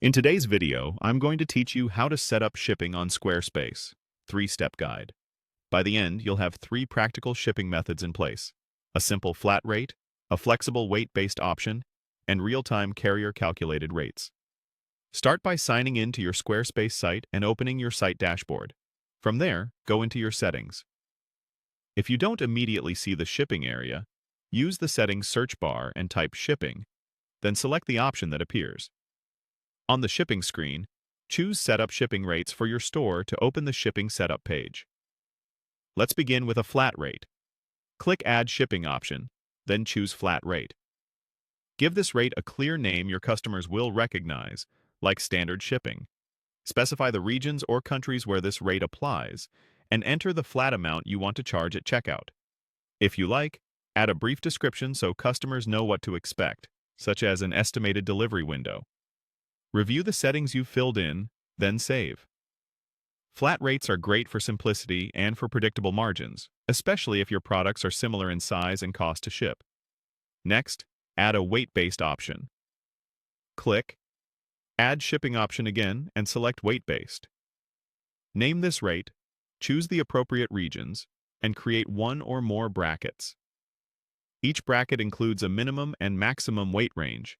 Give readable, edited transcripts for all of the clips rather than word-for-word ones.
In today's video, I'm going to teach you how to set up shipping on Squarespace. 3-step guide. By the end, you'll have 3 practical shipping methods in place: a simple flat rate, a flexible weight-based option, and real-time carrier-calculated rates. Start by signing in to your Squarespace site and opening your site dashboard. From there, go into your settings. If you don't immediately see the shipping area, use the settings search bar and type shipping, then select the option that appears. On the shipping screen, choose Set up shipping rates for your store to open the shipping setup page. Let's begin with a flat rate. Click Add Shipping option, then choose Flat Rate. Give this rate a clear name your customers will recognize, like standard shipping. Specify the regions or countries where this rate applies, and enter the flat amount you want to charge at checkout. If you like, add a brief description so customers know what to expect, such as an estimated delivery window. Review the settings you've filled in, then save. Flat rates are great for simplicity and for predictable margins, especially if your products are similar in size and cost to ship. Next, add a weight-based option. Click Add Shipping option again and select Weight-based. Name this rate, choose the appropriate regions, and create one or more brackets. Each bracket includes a minimum and maximum weight range,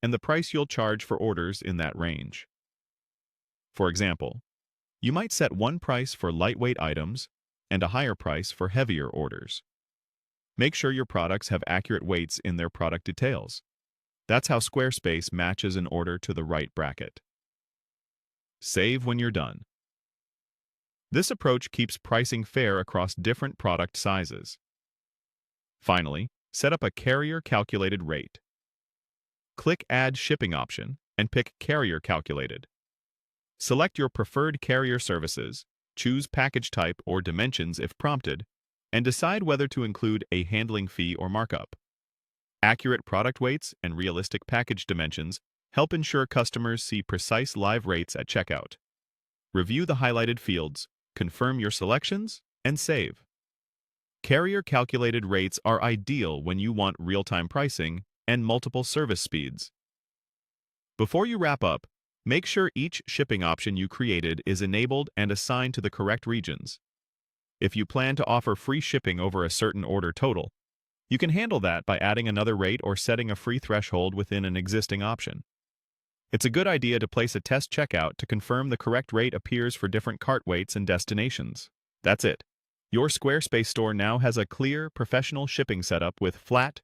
and the price you'll charge for orders in that range. For example, you might set one price for lightweight items and a higher price for heavier orders. Make sure your products have accurate weights in their product details. That's how Squarespace matches an order to the right bracket. Save when you're done. This approach keeps pricing fair across different product sizes. Finally, set up a carrier-calculated rate. Click Add Shipping option and pick Carrier Calculated. Select your preferred carrier services, choose package type or dimensions if prompted, and decide whether to include a handling fee or markup. Accurate product weights and realistic package dimensions help ensure customers see precise live rates at checkout. Review the highlighted fields, confirm your selections, and save. Carrier calculated rates are ideal when you want real-time pricing and multiple service speeds. Before you wrap up, make sure each shipping option you created is enabled and assigned to the correct regions. If you plan to offer free shipping over a certain order total, you can handle that by adding another rate or setting a free threshold within an existing option. It's a good idea to place a test checkout to confirm the correct rate appears for different cart weights and destinations. That's it. Your Squarespace store now has a clear, professional shipping setup with flat,